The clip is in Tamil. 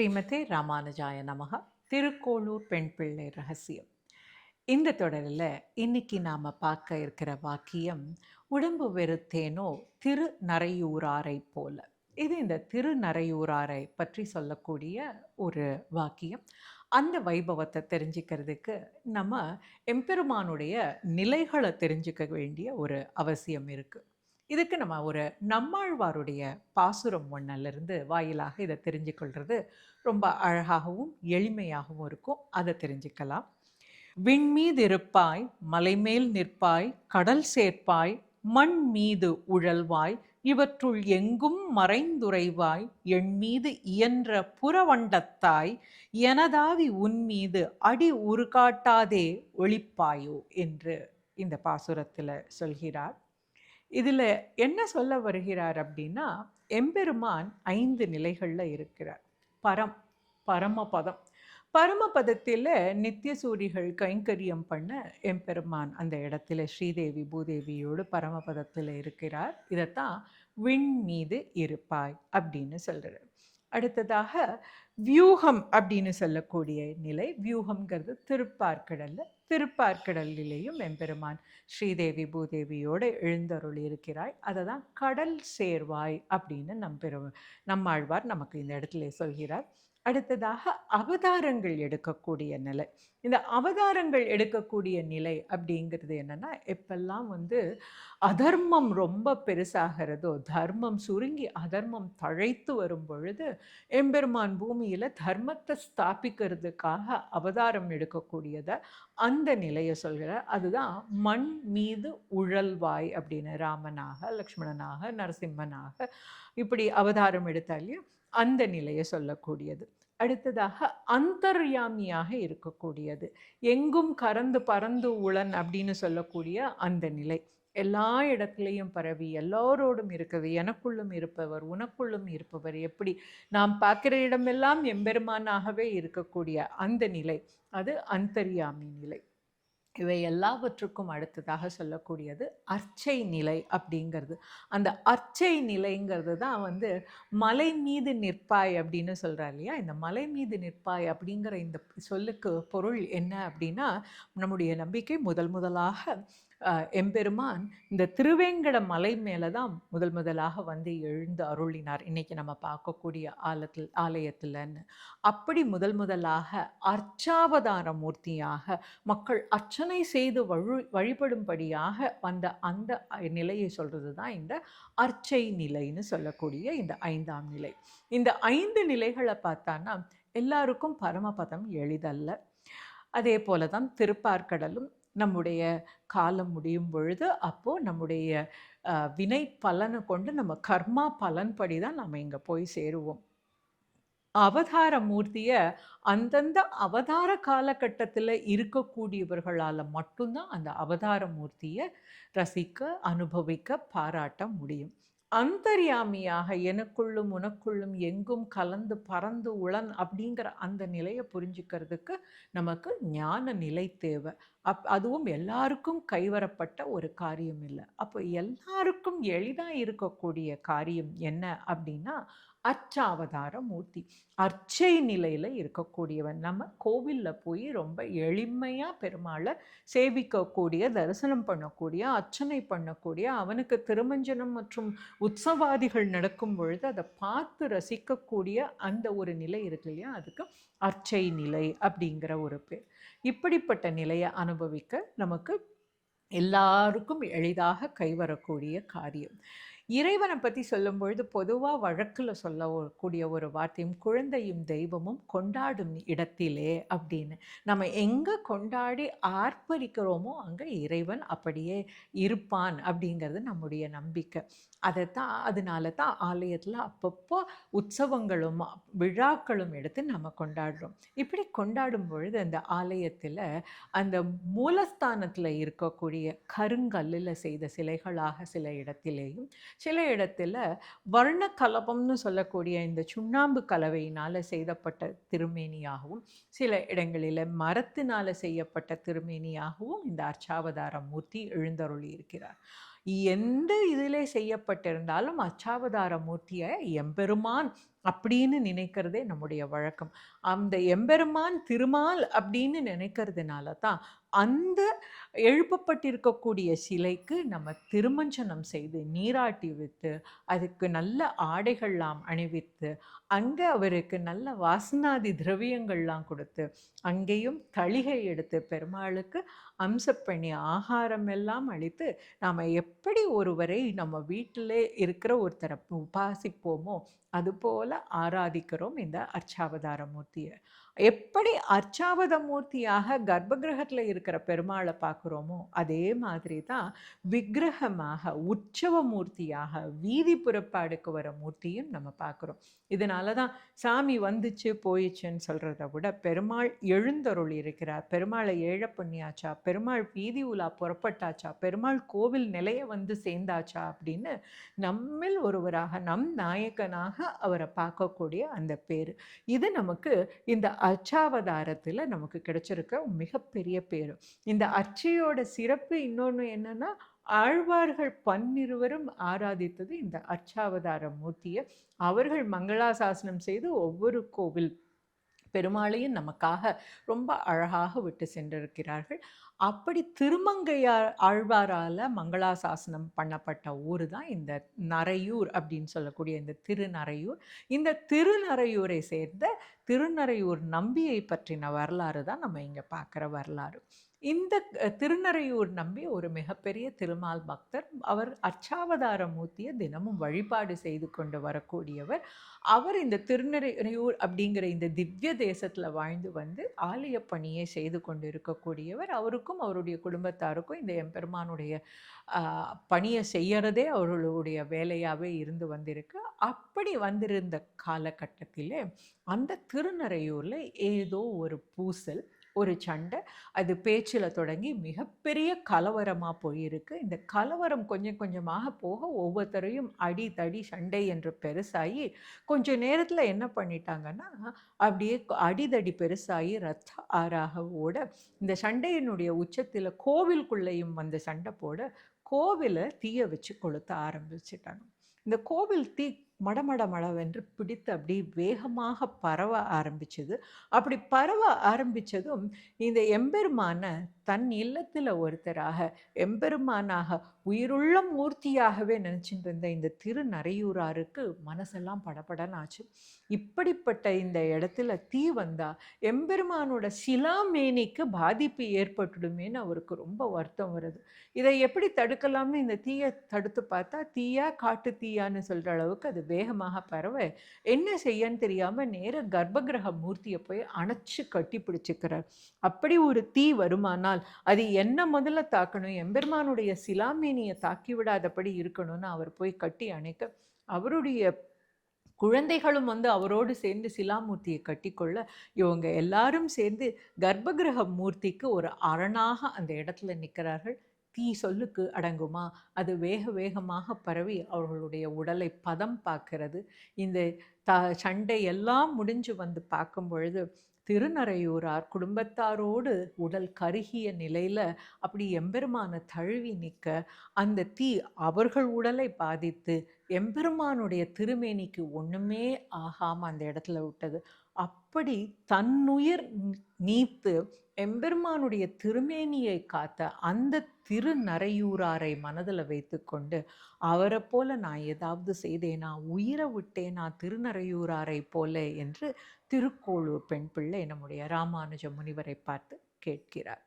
ஸ்ரீமதே ராமானுஜாய நமக. திருக்கோளூர் பெண் பிள்ளை ரகசியம். இந்த தொடரில் இன்னைக்கு நாம் பார்க்க இருக்கிற வாக்கியம், உடம்பு வெறுத்தேனோ திரு நரையூராரை போல. இது இந்த திருநரையூராரை பற்றி சொல்லக்கூடிய ஒரு வாக்கியம். அந்த வைபவத்தை தெரிஞ்சுக்கிறதுக்கு நம்ம எம்பெருமானுடைய நிலைகளை தெரிஞ்சுக்க வேண்டிய ஒரு அவசியம் இருக்குது. இதுக்கு நம்ம ஒரு நம்மாழ்வாருடைய பாசுரம் ஒன்றிலிருந்து வாயிலாக இதை தெரிஞ்சுக்கொள்வது ரொம்ப அழகாகவும் எளிமையாகவும் இருக்கும். அதை தெரிஞ்சுக்கலாம். விண்மீது இருப்பாய், மலைமேல் நிற்பாய், கடல் சேர்ப்பாய், மண் மீது உழல்வாய், இவற்றுள் எங்கும் மறைந்துரைவாய், எண்மீது இயன்ற புறவண்டத்தாய், எனதாவி உன்மீது அடி உருகாட்டாதே ஒளிப்பாயோ என்று இந்த பாசுரத்தில் சொல்கிறார். இதில் என்ன சொல்ல வருகிறார் அப்படின்னா, எம்பெருமான் 5 நிலைகளில் இருக்கிறார். பரமபதம். பரமபதத்தில் நித்தியசூரிகள் கைங்கரியம் பண்ண எம்பெருமான் அந்த இடத்துல ஸ்ரீதேவி பூதேவியோடு பரமபதத்தில் இருக்கிறார். இதைத்தான் விண் மீது இருப்பாய் அப்படின்னு சொல்கிறார். அடுத்ததாக வியூகம் அப்படின்னு சொல்லக்கூடிய நிலை. வியூகம்ங்கிறது திருப்பார்க்கடலிலேயும் எம்பெருமான் ஸ்ரீதேவி பூதேவியோடு எழுந்தருள் இருக்கிறாய். அதை தான் கடல் சேர்வாய் அப்படின்னு நம்மாழ்வார் நமக்கு இந்த இடத்துல சொல்கிறார். அடுத்ததாக அவதாரங்கள் எடுக்கக்கூடிய நிலை. இந்த அவதாரங்கள் எடுக்கக்கூடிய நிலை அப்படிங்கிறது என்னென்னா, எப்பெல்லாம் அதர்மம் ரொம்ப பெருசாகிறதோ, தர்மம் சுருங்கி அதர்மம் தழைத்து வரும் பொழுது எம்பெருமான் பூமியில் தர்மத்தை ஸ்தாபிக்கிறதுக்காக அவதாரம் எடுக்கக்கூடியதை அந்த நிலையை சொல்கிறார். அதுதான் மண் மீது உழல்வாய் அப்படின்னு, ராமனாக, லக்ஷ்மணனாக, நரசிம்மனாக இப்படி அவதாரம் எடுத்தாலையும் அந்த நிலையை சொல்லக்கூடியது. அடுத்ததாக அந்தர்யாமியாக இருக்கக்கூடியது, எங்கும் கறந்து பறந்து உளன் அப்படின்னு சொல்லக்கூடிய அந்த நிலை. எல்லா இடத்துலையும் பரவி எல்லோரோடும் இருக்கிறது, எனக்குள்ளும் இருப்பவர் உனக்குள்ளும் இருப்பவர், எப்படி நாம் பார்க்கிற இடமெல்லாம் எம்பெருமானாகவே இருக்கக்கூடிய அந்த நிலை, அது அந்தர்யாமி நிலை. இவை எல்லாவற்றுக்கும் அடுத்ததாக சொல்லக்கூடியது அர்ச்சை நிலை அப்படிங்கிறது. அந்த அர்ச்சை நிலைங்கிறது தான் மலை மீது நிற்பாய் அப்படின்னு சொல்கிறார் இல்லையா. இந்த மலை மீது நிற்பாய் அப்படிங்கிற இந்த சொல்லுக்கு பொருள் என்ன அப்படின்னா, நம்முடைய நம்பிக்கை முதலாக எம்பெருமான் இந்த திருவேங்கட மலை மேலே தான் முதலாக எழுந்து அருளினார். இன்றைக்கி நம்ம பார்க்கக்கூடிய ஆலயத்தில்னு. அப்படி முதலாக அர்ச்சாவதார மூர்த்தியாக மக்கள் அர்ச்சனை செய்து வழிபடும்படியாக வந்த அந்த நிலையை சொல்கிறது தான் இந்த அர்ச்சை நிலைன்னு சொல்லக்கூடிய இந்த 5ஆம் நிலை. இந்த 5 நிலைகளை பார்த்தான்னா எல்லாருக்கும் பரமபதம் எளிதல்ல. அதே போல தான் திருப்பார்க்கடலும் நம்முடைய காலம் முடியும் பொழுது அப்போது நம்முடைய வினை பலனை கொண்டு நம்ம கர்மா பலன்படி தான் நம்ம இங்கே போய் சேருவோம். அவதார மூர்த்தியை அந்தந்த அவதார காலகட்டத்தில் இருக்கக்கூடியவர்களால் மட்டும்தான் அந்த அவதார மூர்த்தியை ரசிக்க, அனுபவிக்க, பாராட்ட முடியும். அந்தர்யாமியாக எனக்குள்ளும் உனக்குள்ளும் எங்கும் கலந்து பறந்து உளன் அப்படிங்கிற அந்த நிலையை புரிஞ்சுக்கிறதுக்கு நமக்கு ஞான நிலை தேவை. அதுவும் எல்லாருக்கும் கைவரப்பட்ட ஒரு காரியம் இல்லை. அப்போ எல்லாருக்கும் எளிதாக இருக்கக்கூடிய காரியம் என்ன அப்படின்னா, அர்ச்சாவதார மூர்த்தி, அர்ச்சை நிலையில் இருக்கக்கூடியவன். நம்ம கோவிலில் போய் ரொம்ப எளிமையாக பெருமாளை சேவிக்கக்கூடிய, தரிசனம் பண்ணக்கூடிய, அர்ச்சனை பண்ணக்கூடிய, அவனுக்கு திருமஞ்சனம் மற்றும் உற்சவாதிகள் நடக்கும் பொழுது அதை பார்த்து ரசிக்கக்கூடிய அந்த ஒரு நிலை இருக்கு இல்லையா, அதுக்கு அர்ச்சை நிலை அப்படிங்கிற ஒரு பேர். இப்படிப்பட்ட நிலையை அனுபவிக்க நமக்கு எல்லாருக்கும் எளிதாக கைவரக்கூடிய காரியம். இறைவனை பற்றி சொல்லும் பொழுது பொதுவாக வழக்கில் சொல்லக்கூடிய ஒரு வார்த்தையும் குழந்தையும் தெய்வமும் கொண்டாடும் இடத்திலே அப்படின்னு. நம்ம எங்கே கொண்டாடி ஆர்ப்பரிக்கிறோமோ அங்கே இறைவன் அப்படியே இருப்பான் அப்படிங்கிறது நம்முடைய நம்பிக்கை. அதனால தான் ஆலயத்தில் அப்பப்போ உற்சவங்களும் விழாக்களும் எடுத்து நம்ம கொண்டாடுறோம். இப்படி கொண்டாடும் பொழுது அந்த ஆலயத்தில் அந்த மூலஸ்தானத்தில் இருக்கக்கூடிய கருங்கல்லில் செய்த சிலைகளாக சில இடத்திலேயும், சில இடத்துல வர்ண கலபம்னு சொல்லக்கூடிய இந்த சுண்ணாம்பு கலவையினால் செய்யப்பட்ட திருமேனியாகவும், சில இடங்களில் மரத்தினால் செய்யப்பட்ட திருமேனியாகவும் இந்த அர்ச்சாவதார மூர்த்தி எழுந்தருளி இருக்கிறார். எந்த இதிலே செய்யப்பட்டிருந்தாலும் அர்ச்சாவதார மூர்த்தியை எம்பெருமான் அப்படின்னு நினைக்கிறதே நம்முடைய வழக்கம். அந்த எம்பெருமான் திருமால் அப்படின்னு நினைக்கிறதுனால தான் அந்த எழுப்பப்பட்டிருக்கக்கூடிய சிலைக்கு நம்ம திருமஞ்சனம் செய்து நீராட்டி விட்டு அதுக்கு நல்ல ஆடைகள்லாம் அணிவித்து அங்கே அவருக்கு நல்ல வாசனாதி திரவியங்கள்லாம் கொடுத்து அங்கேயும் தளிகை எடுத்து பெருமாளுக்கு அம்சப்பண்ணி ஆகாரம் எல்லாம் அளித்து நாம் எப்படி ஒருவரை நம்ம வீட்டிலே இருக்கிற ஒருத்தரை உபாசிப்போமோ அதுபோல ஆராதிக்கிறோம் இந்த அர்ச்சாவதார மூர்த்தியை. எப்படி அர்ச்சாவத மூர்த்தியாக கர்ப்பகிரகத்தில் இருக்கிற பெருமாளை பார்க்குறோமோ அதே மாதிரி தான் விக்கிரகமாக உற்சவ மூர்த்தியாக வீதி புறப்பாடுக்கு வர மூர்த்தியும் நம்ம பார்க்குறோம். இதனால தான் சாமி வந்துச்சு போயிடுச்சுன்னு சொல்கிறத விட பெருமாள் எழுந்தருள் இருக்கிறார், பெருமாளை ஏழ பண்ணியாச்சா, பெருமாள் வீதி உலா புறப்பட்டாச்சா, பெருமாள் கோவில் நிலைய வந்து சேர்ந்தாச்சா அப்படின்னு நம்மில் ஒருவராக நம் நாயகனாக அவரை பார்க்கக்கூடிய அந்த பேர். இது நமக்கு இந்த அர்ச்சாவதாரத்தில் நமக்கு கிடைச்சிருக்க மிகப்பெரிய பேர். இந்த அர்ச்சையோட சிறப்பு இன்னொன்று என்னன்னா, ஆழ்வார்கள் பன்னிருவரும் ஆராதித்தது இந்த அர்ச்சாவதார மூர்த்தியை. அவர்கள் மங்களாசாசனம் செய்து ஒவ்வொரு கோவில் பெருமாளையும் நமக்காக ரொம்ப அழகாக விட்டு சென்றிருக்கிறார்கள். அப்படி திருமங்கையார் ஆழ்வாரால் மங்களாசாசனம் பண்ணப்பட்ட ஊர் தான் இந்த நரையூர் அப்படின்னு சொல்லக்கூடிய இந்த திருநரையூர். இந்த திருநரையூரை சேர்ந்த திருநரையூர் நம்பியை பற்றின வரலாறு தான் நம்ம இங்கே பார்க்குற வரலாறு. இந்த திருநரையூர் நம்பி ஒரு மிகப்பெரிய திருமால் பக்தர். அவர் அர்ச்சாவதார மூர்த்தியை தினமும் வழிபாடு செய்து கொண்டு வரக்கூடியவர். அவர் இந்த திருநரையூர் அப்படிங்கிற இந்த திவ்ய தேசத்தில் வாழ்ந்து வந்து ஆலய பணியை செய்து கொண்டு இருக்கக்கூடியவர். அவருக்கும் அவருடைய குடும்பத்தாருக்கும் இந்த எம்பெருமானுடைய பணியை செய்யறதே அவர்களுடைய வேலையாகவே இருந்து வந்திருக்கு. அப்படி வந்திருந்த காலகட்டத்திலே அந்த திருநரையூரில் ஏதோ ஒரு பூசல், ஒரு சண்டை, அது பேச்சில் தொடங்கி மிகப்பெரிய கலவரமாக போயிருக்கு. இந்த கலவரம் கொஞ்சம் கொஞ்சமாக போக ஒவ்வொருத்தரையும் அடி தடி சண்டை என்று பெருசாகி கொஞ்ச நேரத்தில் என்ன பண்ணிட்டாங்கன்னா, அப்படியே அடிதடி பெருசாகி ரத்த ஆறாக ஓட இந்த சண்டையினுடைய உச்சத்தில் கோவிலுக்குள்ளேயும் வந்து சண்டை போட கோவிலை தீய வச்சு கொளுத்த ஆரம்பிச்சிட்டாங்க. இந்த கோவில் தீ மடமடமடவென்று பிடித்து அப்படி வேகமாக பரவ ஆரம்பிச்சது. அப்படி பரவ ஆரம்பித்ததும் இந்த எம்பெருமான தன் இல்லத்தில் ஒருத்தராக எம்பெருமானாக உயிருள்ள மூர்த்தியாகவே நினச்சிட்டு இருந்த இந்த திருநரையூராருக்கு மனசெல்லாம் படபடன்னு ஆச்சு. இப்படிப்பட்ட இந்த இடத்துல தீ வந்தால் எம்பெருமானோட சிலாமேனிக்கு பாதிப்பு ஏற்பட்டுடுமேன்னு அவருக்கு ரொம்ப வருத்தம் வருது. இதை எப்படி தடுக்கலாம்னு இந்த தீயை தடுத்து பார்த்தா தீயா காட்டு தீயான்னு சொல்கிற அளவுக்கு அது வேகமாக பரவ என்ன செய்யன்னு தெரியாமல் நேர கர்ப்பகிரக மூர்த்தியை போய் அணைச்சு கட்டி பிடிச்சிக்கிறார். அப்படி ஒரு தீ வருமானால் அது என்ன முதல்ல தாக்கணும், எம்பெருமானுடைய சிலாமேனியை தாக்கி விடாதபடி இருக்கணும்னு அவர் போய் கட்டி அணைக்க அவருடைய குழந்தைகளும் வந்து அவரோடு சேர்ந்து சிலாமூர்த்தியை கட்டிக்கொள்ள இவங்க எல்லாரும் சேர்ந்து கர்ப்பகிரக மூர்த்திக்கு ஒரு அரணாக அந்த இடத்துல நிற்கிறார்கள். தீ சொல்லுக்கு அடங்குமா? அது வேக வேகமாக பரவி அவர்களுடைய உடலை பதம் பார்க்கிறது. இந்த சண்டை எல்லாம் முடிஞ்சு வந்து பார்க்கும் பொழுது திருநரையூரார் குடும்பத்தாரோடு உடல் கருகிய நிலையில் அப்படி எம்பெருமான தழுவி நிற்க அந்த தீ அவர்கள் உடலை பாதித்து எம்பெருமானுடைய திருமேனிக்கு ஒன்றுமே ஆகாமல் அந்த இடத்துல விட்டது. அப்படி தன்னுயிர் நீத்து எம்பெருமானுடைய திருமேனியை காத்த அந்த திருநரையூராரை மனதில் வைத்து கொண்டு அவரை போல நான் ஏதாவது செய்தேனா, உயிரை விட்டேனா திருநரையூராரை போல என்று திருக்கோளூர் பெண் பிள்ளை நம்முடைய ராமானுஜ முனிவரை பார்த்து கேட்கிறார்.